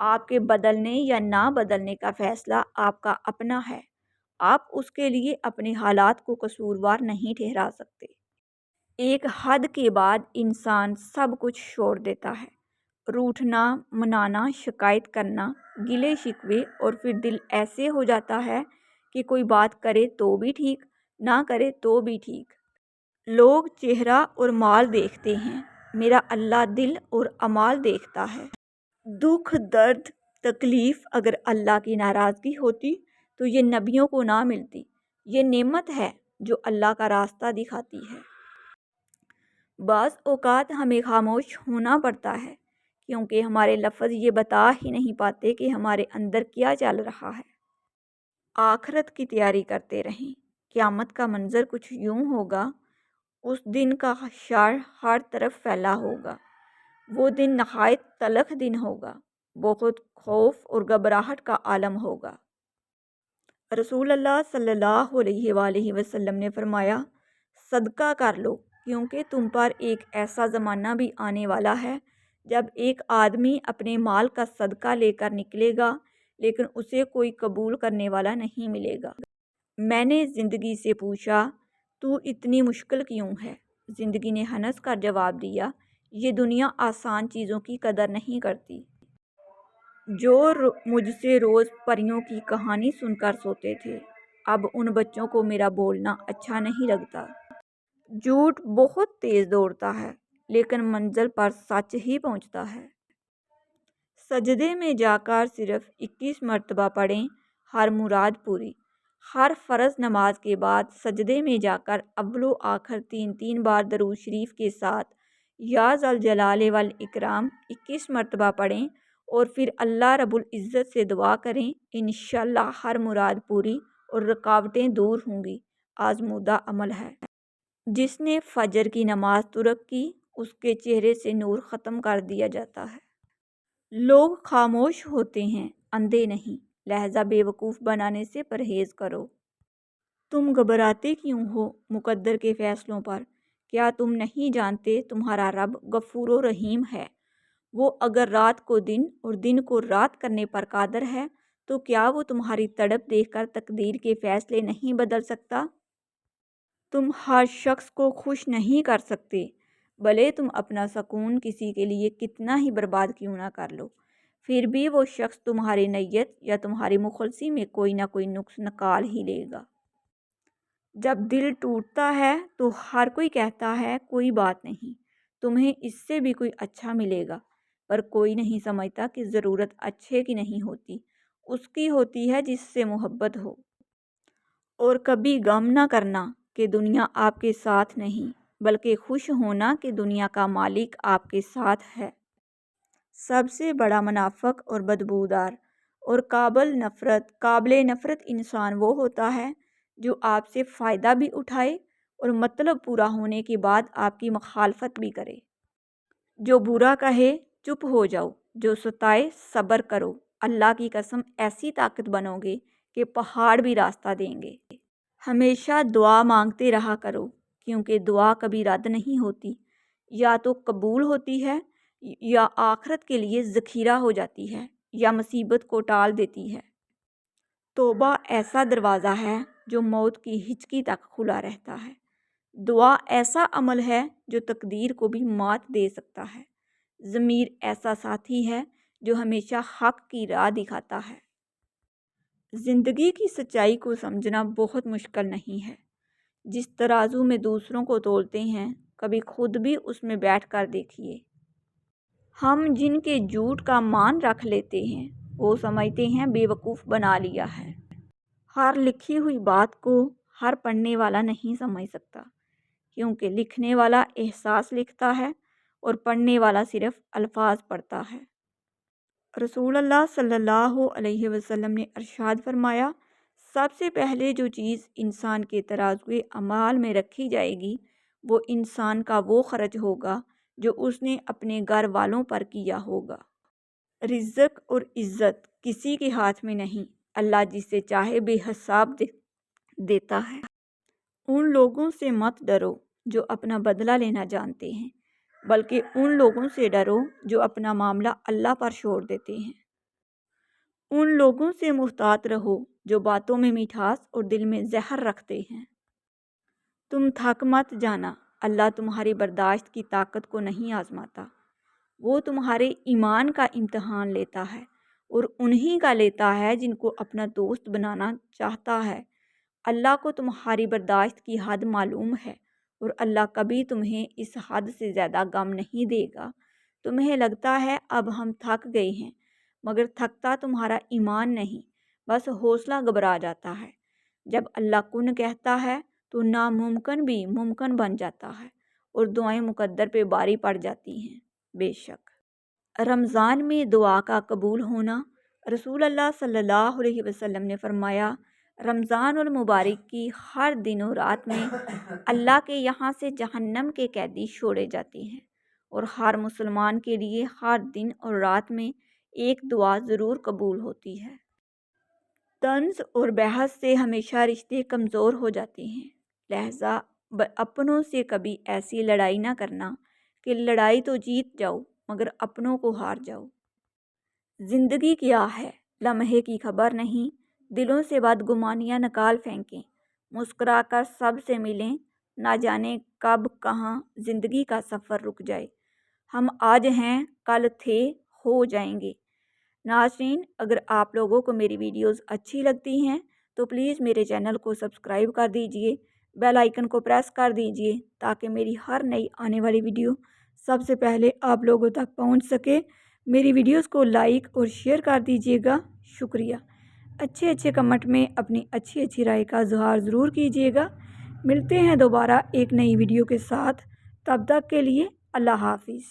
آپ کے بدلنے یا نہ بدلنے کا فیصلہ آپ کا اپنا ہے۔ آپ اس کے لیے اپنے حالات کو قصوروار نہیں ٹھہرا سکتے۔ ایک حد کے بعد انسان سب کچھ چھوڑ دیتا ہے۔ روٹھنا، منانا، شکایت کرنا، گلے شکوے، اور پھر دل ایسے ہو جاتا ہے کہ کوئی بات کرے تو بھی ٹھیک، نہ کرے تو بھی ٹھیک۔ لوگ چہرہ اور مال دیکھتے ہیں، میرا اللہ دل اور اعمال دیکھتا ہے۔ دکھ، درد، تکلیف اگر اللہ کی ناراضگی ہوتی تو یہ نبیوں کو نہ ملتی۔ یہ نعمت ہے جو اللہ کا راستہ دکھاتی ہے۔ بعض اوقات ہمیں خاموش ہونا پڑتا ہے کیونکہ ہمارے لفظ یہ بتا ہی نہیں پاتے کہ ہمارے اندر کیا چل رہا ہے۔ آخرت کی تیاری کرتے رہیں۔ قیامت کا منظر کچھ یوں ہوگا۔ اس دن کا شر ہر طرف پھیلا ہوگا۔ وہ دن نہایت تلخ دن ہوگا۔ بہت خوف اور گھبراہٹ کا عالم ہوگا۔ رسول اللہ صلی اللہ علیہ وآلہ وسلم نے فرمایا، صدقہ کر لو کیونکہ تم پر ایک ایسا زمانہ بھی آنے والا ہے جب ایک آدمی اپنے مال کا صدقہ لے کر نکلے گا لیکن اسے کوئی قبول کرنے والا نہیں ملے گا۔ میں نے زندگی سے پوچھا، تو اتنی مشکل کیوں ہے؟ زندگی نے ہنس کر جواب دیا، یہ دنیا آسان چیزوں کی قدر نہیں کرتی۔ جو مجھ سے روز پریوں کی کہانی سن کر سوتے تھے، اب ان بچوں کو میرا بولنا اچھا نہیں لگتا۔ جھوٹ بہت تیز دوڑتا ہے لیکن منزل پر سچ ہی پہنچتا ہے۔ سجدے میں جا کر صرف 21 مرتبہ پڑھیں، ہر مراد پوری۔ ہر فرض نماز کے بعد سجدے میں جا کر اول و آخر 3 بار درود شریف کے ساتھ یا ذوالجلال والاکرام 21 مرتبہ پڑھیں اور پھر اللہ رب العزت سے دعا کریں، انشاءاللہ ہر مراد پوری اور رکاوٹیں دور ہوں گی۔ آزمودہ عمل ہے۔ جس نے فجر کی نماز ترک کی، اس کے چہرے سے نور ختم کر دیا جاتا ہے۔ لوگ خاموش ہوتے ہیں، اندھے نہیں۔ لہذا بے وقوف بنانے سے پرہیز کرو۔ تم گھبراتے کیوں ہو مقدر کے فیصلوں پر؟ کیا تم نہیں جانتے تمہارا رب غفور و رحیم ہے؟ وہ اگر رات کو دن اور دن کو رات کرنے پر قادر ہے تو کیا وہ تمہاری تڑپ دیکھ کر تقدیر کے فیصلے نہیں بدل سکتا؟ تم ہر شخص کو خوش نہیں کر سکتے، بھلے تم اپنا سکون کسی کے لیے کتنا ہی برباد کیوں نہ کر لو، پھر بھی وہ شخص تمہاری نیت یا تمہاری مخلصی میں کوئی نہ کوئی نقص نکال ہی لے گا۔ جب دل ٹوٹتا ہے تو ہر کوئی کہتا ہے کوئی بات نہیں، تمہیں اس سے بھی کوئی اچھا ملے گا، پر کوئی نہیں سمجھتا کہ ضرورت اچھے کی نہیں ہوتی، اس کی ہوتی ہے جس سے محبت ہو۔ اور کبھی غم نہ کرنا کہ دنیا آپ کے ساتھ نہیں، بلکہ خوش ہونا کہ دنیا کا مالک آپ کے ساتھ ہے۔ سب سے بڑا منافق اور بدبودار اور قابل نفرت انسان وہ ہوتا ہے جو آپ سے فائدہ بھی اٹھائے اور مطلب پورا ہونے کے بعد آپ کی مخالفت بھی کرے۔ جو برا کہے چپ ہو جاؤ، جو ستائے صبر کرو، اللہ کی قسم ایسی طاقت بنو گے کہ پہاڑ بھی راستہ دیں گے۔ ہمیشہ دعا مانگتے رہا کرو کیونکہ دعا کبھی رد نہیں ہوتی، یا تو قبول ہوتی ہے یا آخرت کے لیے ذخیرہ ہو جاتی ہے یا مصیبت کو ٹال دیتی ہے۔ توبہ ایسا دروازہ ہے جو موت کی ہچکی تک کھلا رہتا ہے۔ دعا ایسا عمل ہے جو تقدیر کو بھی مات دے سکتا ہے۔ ضمیر ایسا ساتھی ہے جو ہمیشہ حق کی راہ دکھاتا ہے۔ زندگی کی سچائی کو سمجھنا بہت مشکل نہیں ہے۔ جس ترازو میں دوسروں کو تولتے ہیں، کبھی خود بھی اس میں بیٹھ کر دیکھیے۔ ہم جن کے جھوٹ کا مان رکھ لیتے ہیں وہ سمجھتے ہیں بے وقوف بنا لیا ہے۔ ہر لکھی ہوئی بات کو ہر پڑھنے والا نہیں سمجھ سکتا، کیونکہ لکھنے والا احساس لکھتا ہے اور پڑھنے والا صرف الفاظ پڑھتا ہے۔ رسول اللہ صلی اللہ علیہ وسلم نے ارشاد فرمایا، سب سے پہلے جو چیز انسان کے ترازوئے اعمال میں رکھی جائے گی وہ انسان کا وہ خرچ ہوگا جو اس نے اپنے گھر والوں پر کیا ہوگا۔ رزق اور عزت کسی کے ہاتھ میں نہیں، اللہ جسے چاہے بے حساب دیتا ہے۔ ان لوگوں سے مت ڈرو جو اپنا بدلہ لینا جانتے ہیں، بلکہ ان لوگوں سے ڈرو جو اپنا معاملہ اللہ پر چھوڑ دیتے ہیں۔ ان لوگوں سے محتاط رہو جو باتوں میں مٹھاس اور دل میں زہر رکھتے ہیں۔ تم تھک مت جانا، اللہ تمہاری برداشت کی طاقت کو نہیں آزماتا، وہ تمہارے ایمان کا امتحان لیتا ہے اور انہی کا لیتا ہے جن کو اپنا دوست بنانا چاہتا ہے۔ اللہ کو تمہاری برداشت کی حد معلوم ہے اور اللہ کبھی تمہیں اس حد سے زیادہ غم نہیں دے گا۔ تمہیں لگتا ہے اب ہم تھک گئے ہیں، مگر تھکتا تمہارا ایمان نہیں، بس حوصلہ گھبرا جاتا ہے۔ جب اللہ کن کہتا ہے تو ناممکن بھی ممکن بن جاتا ہے اور دعائیں مقدر پہ باری پڑ جاتی ہیں۔ بے شک رمضان میں دعا کا قبول ہونا، رسول اللہ صلی اللہ علیہ وسلم نے فرمایا، رمضان المبارک کی ہر دن و رات میں اللہ کے یہاں سے جہنم کے قیدی چھوڑے جاتے ہیں، اور ہر مسلمان کے لیے ہر دن اور رات میں ایک دعا ضرور قبول ہوتی ہے۔ طنز اور بحث سے ہمیشہ رشتے کمزور ہو جاتے ہیں، لہذا اپنوں سے کبھی ایسی لڑائی نہ کرنا کہ لڑائی تو جیت جاؤ مگر اپنوں کو ہار جاؤ۔ زندگی کیا ہے، لمحے کی خبر نہیں، دلوں سے بدگمانیاں نکال پھینکیں، مسکرا کر سب سے ملیں، نہ جانے کب کہاں زندگی کا سفر رک جائے۔ ہم آج ہیں، کل تھے، ہو جائیں گے۔ ناظرین، اگر آپ لوگوں کو میری ویڈیوز اچھی لگتی ہیں تو پلیز میرے چینل کو سبسکرائب کر دیجئے، بیل آئیکن کو پریس کر دیجئے تاکہ میری ہر نئی آنے والی ویڈیو سب سے پہلے آپ لوگوں تک پہنچ سکے۔ میری ویڈیوز کو لائک اور شیئر کر دیجئے گا، شکریہ۔ اچھے کمنٹ میں اپنی اچھی رائے کا اظہار ضرور کیجئے گا۔ ملتے ہیں دوبارہ ایک نئی ویڈیو کے ساتھ، تب تک کے لیے اللہ حافظ۔